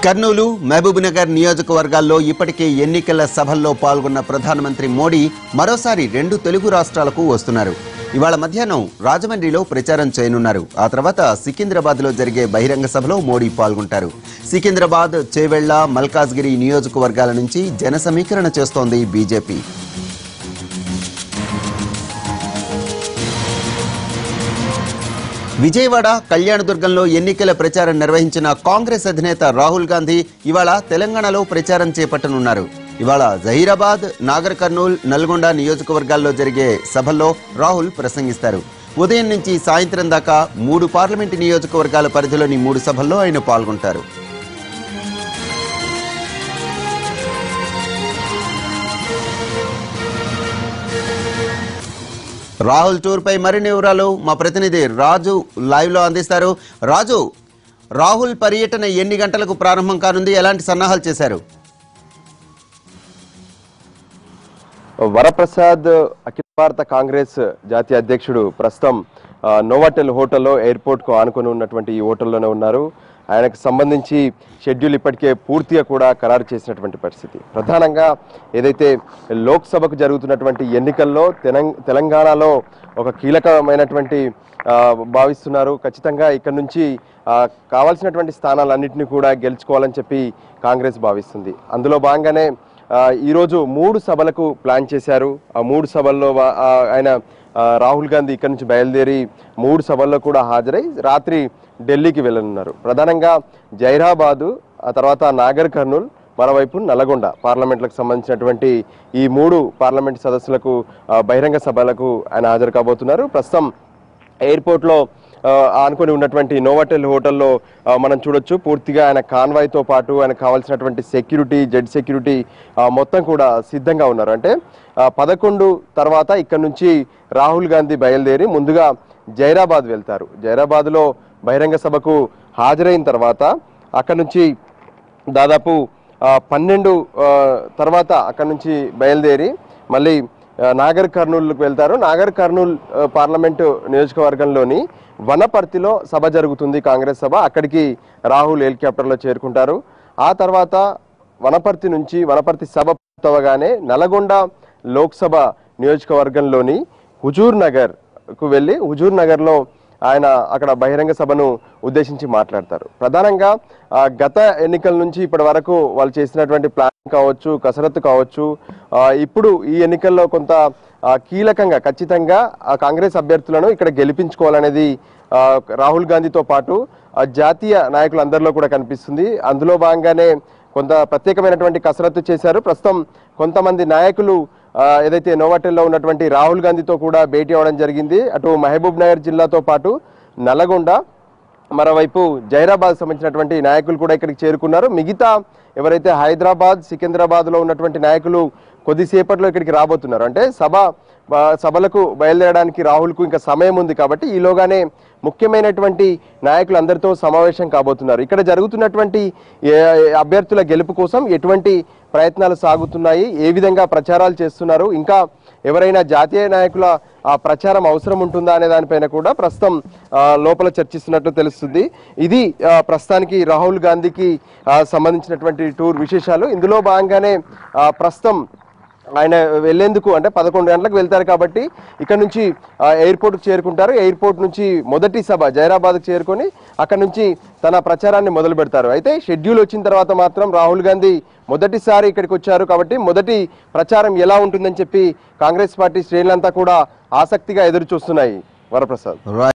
కర్నూలు, మహబూబ్నగర్ నియోజకవర్గాల్లో ఇప్పటికే ఎన్నికల సభల్లో పాల్గొన్న ప్రధానమంత్రి మోడీ మరోసారి 2 తెలుగు రాష్ట్రాలకు వస్తున్నారు. ఇవాళ మధ్యాహ్నం రాజమండ్రిలో ప్రచారం చేయనున్నారు. ఆ తర్వాత సికింద్రాబాద్లో జరిగే బహిరంగ సభలో మోడీ పాల్గొంటారు. సికింద్రాబాద్, చేవెళ్ల, మల్కాజ్గిరి నియోజకవర్గాల నుంచి జన సమీకరణ చేస్తోంది బీజేపీ. విజయవాడ, కళ్యాణదుర్గంలో ఎన్నికల ప్రచారం నిర్వహించిన కాంగ్రెస్ అధినేత రాహుల్ గాంధీ ఇవాళ తెలంగాణలో ప్రచారం చేపట్టనున్నారు. ఇవాళ జహీరాబాద్, నాగర్ కర్నూల్, నల్గొండ నియోజకవర్గాల్లో జరిగే సభల్లో రాహుల్ ప్రసంగిస్తారు. ఉదయం నుంచి సాయంత్రం దాకా 3 పార్లమెంటు నియోజకవర్గాల పరిధిలోని 3 సభల్లో ఆయన పాల్గొంటారు. రాహుల్ టూర్ పై మరిన్ని వివరాలు మా ప్రతినిధి రాజు లైవ్ లో అందిస్తారు. రాజు, రాహుల్ పర్యటన ఎన్ని గంటలకు ప్రారంభం కానుంది? ఎలాంటి సన్నాహాలు చేశారు? వరప్రసాద్ అఖిల భారత కాంగ్రెస్ జాతీయ అధ్యక్షుడు ప్రస్తుతం నోవాటెల్ హోటల్లో, ఎయిర్పోర్ట్ కు ఆనుకొని ఉన్నటువంటి ఈ హోటల్లోనే ఉన్నారు. ఆయనకు సంబంధించి షెడ్యూల్ ఇప్పటికే పూర్తిగా కూడా ఖరారు చేసినటువంటి పరిస్థితి. ప్రధానంగా ఏదైతే లోక్సభకు జరుగుతున్నటువంటి ఎన్నికల్లో తెలంగాణలో ఒక కీలకమైనటువంటి భావిస్తున్నారు. ఖచ్చితంగా ఇక్కడ నుంచి కావాల్సినటువంటి స్థానాలన్నింటినీ కూడా గెలుచుకోవాలని చెప్పి కాంగ్రెస్ భావిస్తుంది. అందులో భాగంగానే ఈరోజు 3 సభలకు ప్లాన్ చేశారు. ఆ 3 సభల్లో ఆయన రాహుల్ గాంధీ ఇక్కడ నుంచి బయలుదేరి 3 సభల్లో కూడా హాజరై రాత్రి ఢిల్లీకి వెళ్ళనున్నారు. ప్రధానంగా జైరాబాదు, ఆ తర్వాత నాగర్ కర్నూల్, మరోవైపు నల్గొండ పార్లమెంట్లకు సంబంధించినటువంటి ఈ 3 పార్లమెంట్ సదస్సులకు బహిరంగ సభలకు ఆయన హాజరు కాబోతున్నారు. ప్రస్తుతం ఎయిర్పోర్ట్లో ఆనుకొని ఉన్నటువంటి నోవాటెల్ హోటల్లో మనం చూడొచ్చు. పూర్తిగా ఆయన కాన్వాయ్తో పాటు ఆయనకు కావాల్సినటువంటి సెక్యూరిటీ, జెడ్ సెక్యూరిటీ మొత్తం కూడా సిద్ధంగా ఉన్నారు. అంటే 11 తర్వాత ఇక్కడ నుంచి రాహుల్ గాంధీ బయలుదేరి ముందుగా జైరాబాద్ వెళ్తారు. జైరాబాద్లో బహిరంగ సభకు హాజరైన తర్వాత అక్కడ నుంచి దాదాపు 12 తర్వాత అక్కడ నుంచి బయలుదేరి మళ్ళీ నాగర్ కర్నూల్కి వెళ్తారు. నాగర్ కర్నూల్ పార్లమెంటు నియోజకవర్గంలోని వనపర్తిలో సభ జరుగుతుంది, కాంగ్రెస్ సభ. అక్కడికి రాహుల్ హెలికాప్టర్లో చేరుకుంటారు. ఆ తర్వాత వనపర్తి సభ పూర్తవగానే నల్గొండ లోక్సభ నియోజకవర్గంలోని హుజూర్ నగర్కు వెళ్ళి హుజూర్ నగర్లో ఆయన అక్కడ బహిరంగ సభను ఉద్దేశించి మాట్లాడతారు. ప్రధానంగా గత ఎన్నికల నుంచి ఇప్పటి వరకు వాళ్ళు చేసినటువంటి ప్లాన్ కావచ్చు, కసరత్తు కావచ్చు, ఇప్పుడు ఈ ఎన్నికల్లో కొంత కీలకంగా ఖచ్చితంగా కాంగ్రెస్ అభ్యర్థులను ఇక్కడ గెలిపించుకోవాలనేది రాహుల్ గాంధీతో పాటు జాతీయ నాయకులందరిలో కూడా కనిపిస్తుంది. అందులో భాగంగానే కొంత ప్రత్యేకమైనటువంటి కసరత్తు చేశారు. ప్రస్తుతం కొంతమంది నాయకులు ఏదైతే నోవాటెల్లో ఉన్నటువంటి రాహుల్ గాంధీతో కూడా భేటీ అవ్వడం జరిగింది. అటు మహబూబ్ నగర్ జిల్లాతో పాటు నల్గొండ, మరోవైపు జైరాబాద్ సంబంధించినటువంటి నాయకులు కూడా ఇక్కడికి చేరుకున్నారు. మిగతా ఎవరైతే హైదరాబాద్, సికింద్రాబాద్లో ఉన్నటువంటి నాయకులు కొద్దిసేపట్లో ఇక్కడికి రాబోతున్నారు. అంటే సభలకు బయలుదేరడానికి రాహుల్కు ఇంకా సమయం ఉంది కాబట్టి ఈలోగానే ముఖ్యమైనటువంటి నాయకులందరితో సమావేశం కాబోతున్నారు. ఇక్కడ జరుగుతున్నటువంటి అభ్యర్థుల గెలుపు కోసం ఎటువంటి ప్రయత్నాలు సాగుతున్నాయి, ఏ విధంగా ప్రచారాలు చేస్తున్నారు, ఇంకా ఎవరైనా జాతీయ నాయకుల ప్రచారం అవసరం ఉంటుందా అనే దానిపైన కూడా ప్రస్తుతం లోపల చర్చిస్తున్నట్లు తెలుస్తుంది. ఇది ప్రస్తుతానికి రాహుల్ గాంధీకి సంబంధించినటువంటి టూర్ విశేషాలు. ఇందులో భాగంగానే ప్రస్తుతం ఆయన వెళ్లేందుకు అంటే 11 గంటలకు వెళ్తారు కాబట్టి ఇక్కడ నుంచి ఎయిర్పోర్ట్కు చేరుకుంటారు. ఎయిర్పోర్ట్ నుంచి మొదటి సభ జైరాబాద్కు చేరుకొని అక్కడ నుంచి తన ప్రచారాన్ని మొదలు పెడతారు. అయితే షెడ్యూల్ వచ్చిన తర్వాత మాత్రం రాహుల్ గాంధీ మొదటిసారి ఇక్కడికి వచ్చారు కాబట్టి మొదటి ప్రచారం ఎలా ఉంటుందని చెప్పి కాంగ్రెస్ పార్టీ శ్రేణులంతా కూడా ఆసక్తిగా ఎదురు చూస్తున్నాయి. వరప్రసాద్.